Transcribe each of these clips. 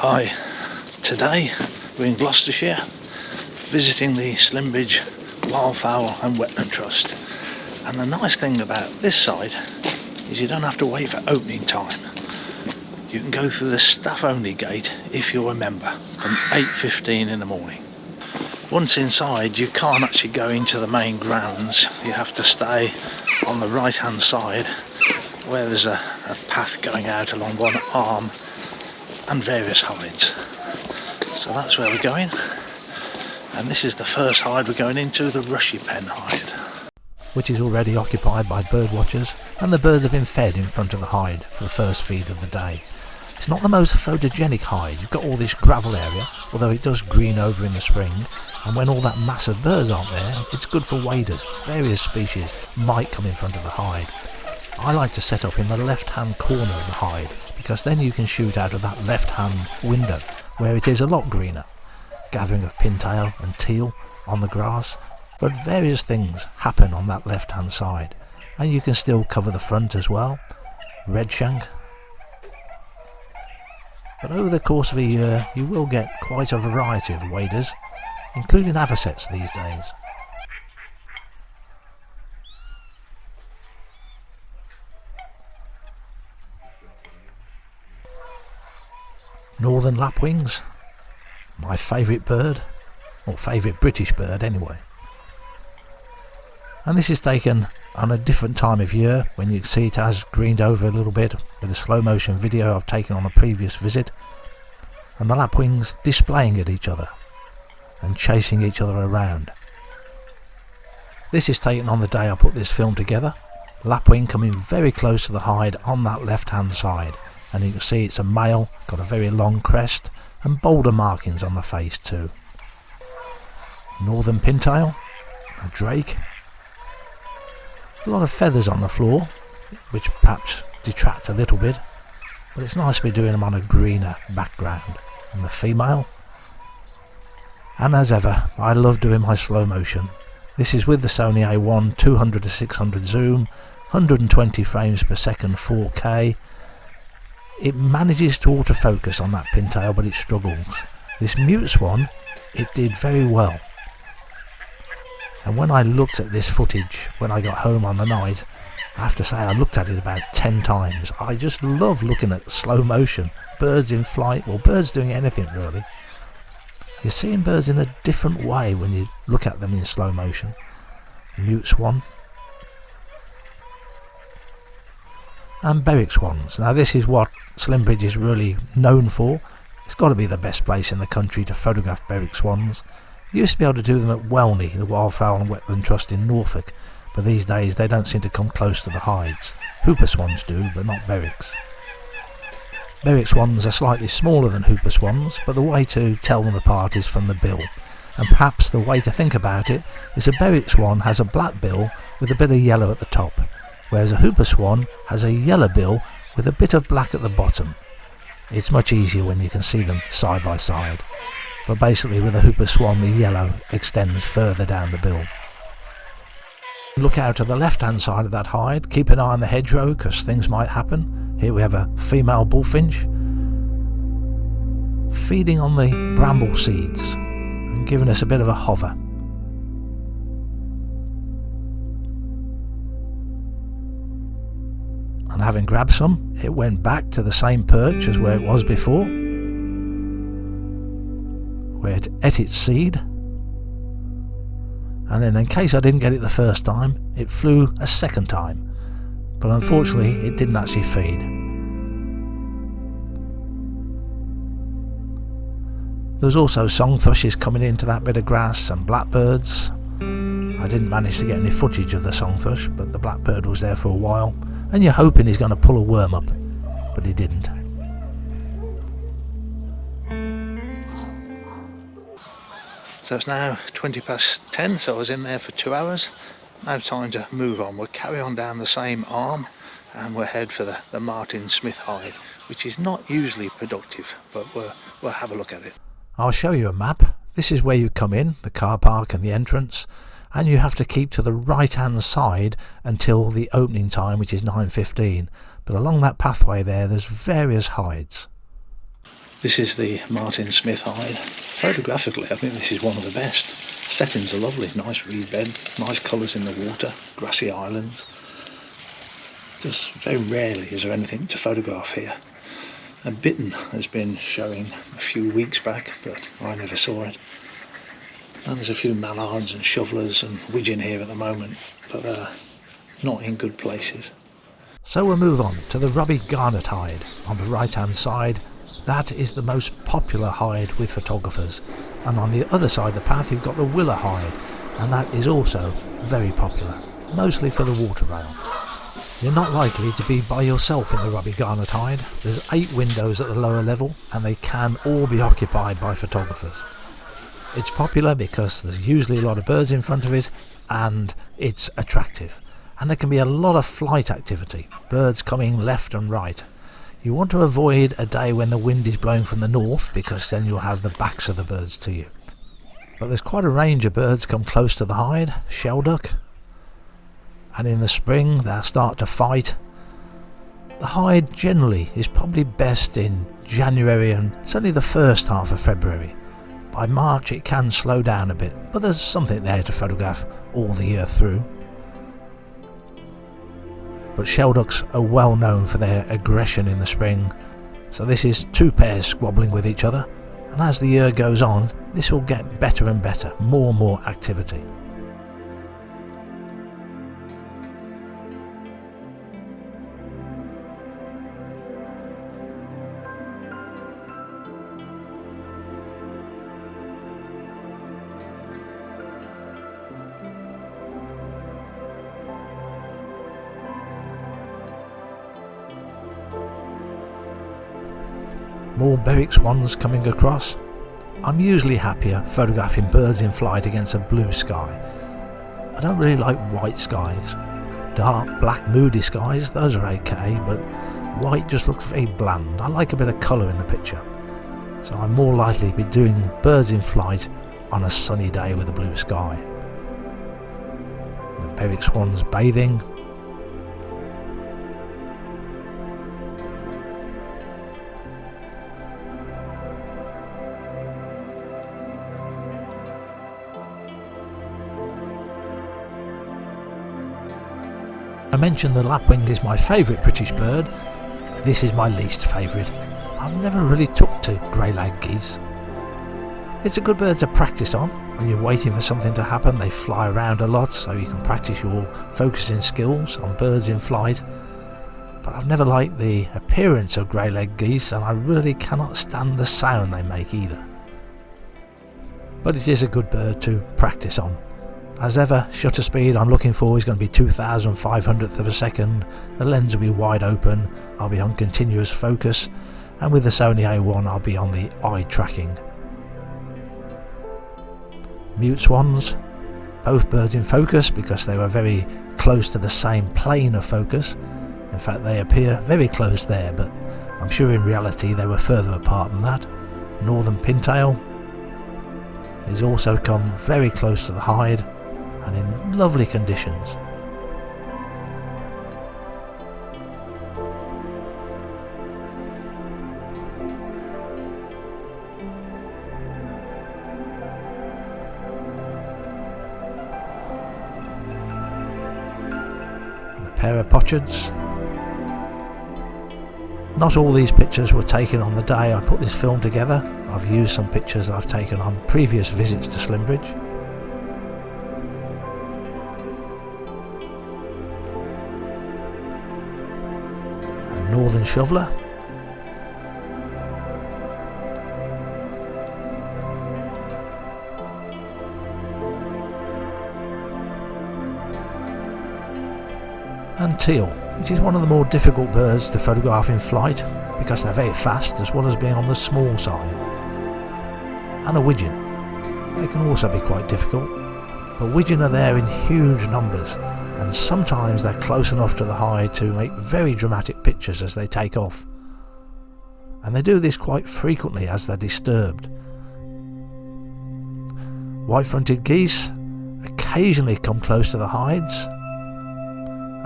Hi, today we're in Gloucestershire visiting the Slimbridge Wildfowl and Wetland Trust, and the nice thing about this side is you don't have to wait for opening time. You can go through the staff only gate if you're a member from 8:15 in the morning. Once inside you can't actually go into the main grounds, you have to stay on the right hand side where there's a path going out along one arm and various hides. So that's where we're going, and this is the first hide we're going into, the Rushy Pen Hide, which is already occupied by bird watchers, and the birds have been fed in front of the hide for the first feed of the day. It's not the most photogenic hide. You've got all this gravel area, although it does green over in the spring, and when all that mass of birds aren't there, it's good for waders. Various species might come in front of the hide. I like to set up in the left hand corner of the hide, because then you can shoot out of that left hand window where it is a lot greener. Gathering of pintail and teal on the grass, but various things happen on that left hand side, and you can still cover the front as well. Redshank. But over the course of a year you will get quite a variety of waders, including avocets these days. Northern lapwings, my favourite bird, or favourite British bird anyway. And this is taken on a different time of year, when you can see it has greened over a little bit with a slow motion video I've taken on a previous visit, and the lapwings displaying at each other and chasing each other around. This is taken on the day I put this film together. Lapwing coming very close to the hide on that left hand side, and you can see it's a male, got a very long crest and boulder markings on the face too. Northern pintail, a drake. A lot of feathers on the floor, which perhaps detract a little bit, but it's nice to be doing them on a greener background. And the female. And as ever, I love doing my slow motion. This is with the Sony A1 200-600 zoom, 120 frames per second 4K. It manages to autofocus on that pintail, but it struggles. This mute swan, it did very well. And when I looked at this footage when I got home on the night, I have to say I looked at it about 10 times. I just love looking at slow motion, birds in flight, or birds doing anything really. You're seeing birds in a different way when you look at them in slow motion. Mute swan. And Berwick swans. Now this is what Slimbridge is really known for. It's got to be the best place in the country to photograph Berwick swans. You used to be able to do them at Welney, the Wildfowl and Wetland Trust in Norfolk, but these days they don't seem to come close to the hides. Hooper swans do, but not Berwicks. Berwick swans are slightly smaller than Hooper swans, but the way to tell them apart is from the bill. And perhaps the way to think about it is a Berwick swan has a black bill with a bit of yellow at the top, whereas a Hooper swan has a yellow bill with a bit of black at the bottom. It's much easier when you can see them side by side, but basically with a Hooper swan the yellow extends further down the bill. Look out to the left hand side of that hide, keep an eye on the hedgerow because things might happen. Here we have a female bullfinch feeding on the bramble seeds and giving us a bit of a hover. And having grabbed some, it went back to the same perch as where it was before, where it ate its seed, and then in case I didn't get it the first time, it flew a second time, but unfortunately it didn't actually feed. There's also song thrushes coming into that bit of grass and blackbirds. I didn't manage to get any footage of the song thrush, but the blackbird was there for a while, and you're hoping he's going to pull a worm up, but he didn't. So it's now 20 past 10, so I was in there for 2 hours. Now time to move on. We'll carry on down the same arm and we'll head for the Martin Smith hide, which is not usually productive, but we'll have a look at it. I'll show you a map. This is where you come in, the car park and the entrance, and you have to keep to the right hand side until the opening time, which is 9:15. But along that pathway there's various hides. This is the Martin Smith hide. Photographically, I think this is one of the best. Settings are lovely, nice reed bed, nice colours in the water, grassy islands. Just very rarely is there anything to photograph here. A bittern has been showing a few weeks back, but I never saw it. And there's a few mallards and shovelers and widgeon here at the moment, but they're not in good places. So we'll move on to the Robbie Garnet hide on the right hand side. That is the most popular hide with photographers, and on the other side of the path you've got the Willow Hide, and that is also very popular, mostly for the water rail. You're not likely to be by yourself in the Robbie Garnet hide. There's 8 windows at the lower level and they can all be occupied by photographers. It's popular because there's usually a lot of birds in front of it and it's attractive, and there can be a lot of flight activity, birds coming left and right. You want to avoid a day when the wind is blowing from the north, because then you'll have the backs of the birds to you. But there's quite a range of birds come close to the hide. Shelduck, and in the spring they'll start to fight. The hide generally is probably best in January and certainly the first half of February. By March it can slow down a bit, but there's something there to photograph all the year through. But shelducks are well known for their aggression in the spring, so this is 2 pairs squabbling with each other, and as the year goes on this will get better and better, more and more activity. More Berwick swans coming across. I'm usually happier photographing birds in flight against a blue sky. I don't really like white skies. Dark, black, moody skies, those are okay, but white just looks very bland. I like a bit of colour in the picture. So I'm more likely to be doing birds in flight on a sunny day with a blue sky. The Berwick swans bathing. I mentioned the lapwing is my favourite British bird. This is my least favourite. I've never really took to grey-lag geese. It's a good bird to practice on. When you're waiting for something to happen, they fly around a lot, so you can practice your focusing skills on birds in flight. But I've never liked the appearance of grey-lag geese, and I really cannot stand the sound they make either. But it is a good bird to practice on. As ever, shutter speed I'm looking for is going to be 2,500th of a second. The lens will be wide open, I'll be on continuous focus, and with the Sony A1 I'll be on the eye tracking. Mute swans, both birds in focus because they were very close to the same plane of focus. In fact they appear very close there, but I'm sure in reality they were further apart than that. Northern pintail has also come very close to the hide and in lovely conditions. And a pair of pochards. Not all these pictures were taken on the day I put this film together. I've used some pictures that I've taken on previous visits to Slimbridge. Northern shoveler, and teal, which is one of the more difficult birds to photograph in flight because they're very fast as well as being on the small side. And a widgeon, they can also be quite difficult, but widgeon are there in huge numbers, and sometimes they're close enough to the hide to make very dramatic pictures as they take off. And they do this quite frequently as they're disturbed. White-fronted geese occasionally come close to the hides,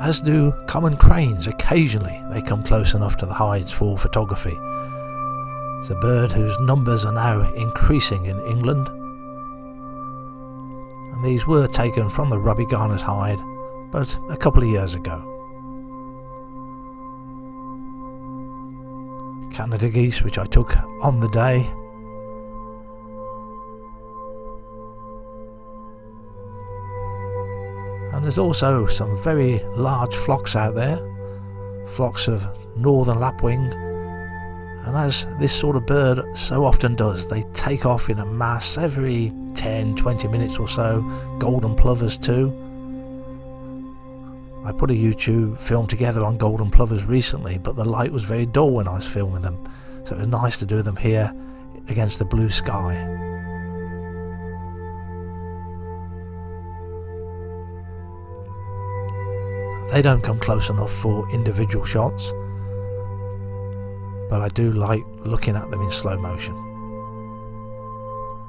as do common cranes. Occasionally they come close enough to the hides for photography. It's a bird whose numbers are now increasing in England. And these were taken from the Robbie Garnet hide, but a couple of years ago. Canada geese, which I took on the day. And there's also some very large flocks out there, flocks of northern lapwing, and as this sort of bird so often does, they take off in a mass every 10-20 minutes or so. Golden plovers too. I put a YouTube film together on golden plovers recently, but the light was very dull when I was filming them, so it was nice to do them here against the blue sky. They don't come close enough for individual shots, but I do like looking at them in slow motion.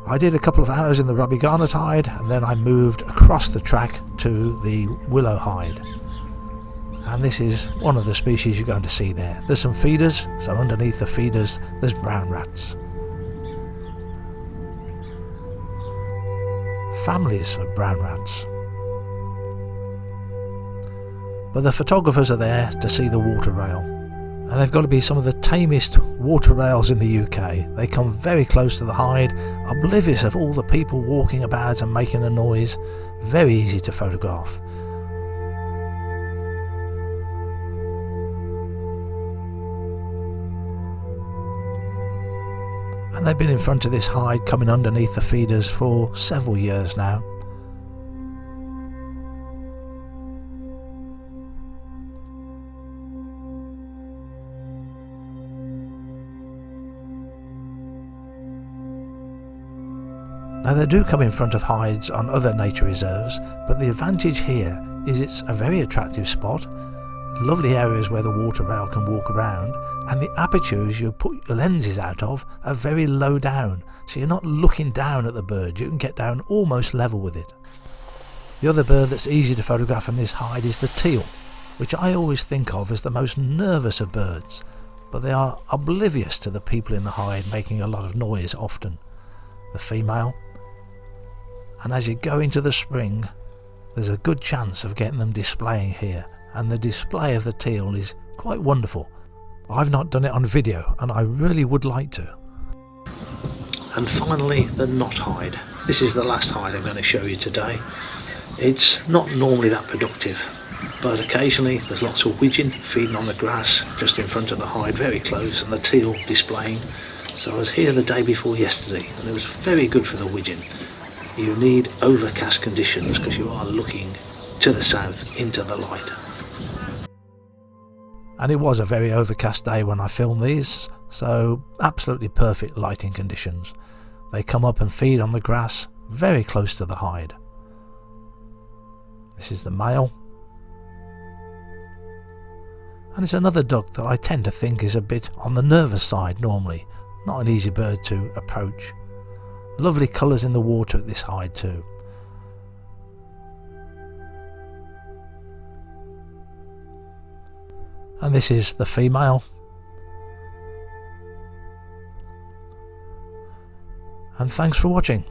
I did a couple of hours in the Robbie Garnet hide, and then I moved across the track to the Willow Hide. And this is one of the species you're going to see there. There's some feeders, so underneath the feeders there's brown rats. Families of brown rats. But the photographers are there to see the water rail. And they've got to be some of the tamest water rails in the UK. They come very close to the hide, oblivious of all the people walking about and making a noise. Very easy to photograph. And they've been in front of this hide, coming underneath the feeders for several years now. Now they do come in front of hides on other nature reserves, but the advantage here is it's a very attractive spot, lovely areas where the water rail can walk around, and the apertures you put your lenses out of are very low down, so you're not looking down at the bird, you can get down almost level with it. The other bird that's easy to photograph from this hide is the teal, which I always think of as the most nervous of birds, but they are oblivious to the people in the hide making a lot of noise often. The female. And as you go into the spring, there's a good chance of getting them displaying here, and the display of the teal is quite wonderful. I've not done it on video, and I really would like to. And finally, the Knott Hide. This is the last hide I'm going to show you today. It's not normally that productive, but occasionally there's lots of widgeon feeding on the grass just in front of the hide, very close, and the teal displaying. So I was here the day before yesterday, and it was very good for the widgeon. You need overcast conditions because you are looking to the south into the light. And it was a very overcast day when I filmed these, so absolutely perfect lighting conditions. They come up and feed on the grass very close to the hide. This is the male. And it's another duck that I tend to think is a bit on the nervous side normally, not an easy bird to approach. Lovely colours in the water at this hide too. And this is the female. And thanks for watching.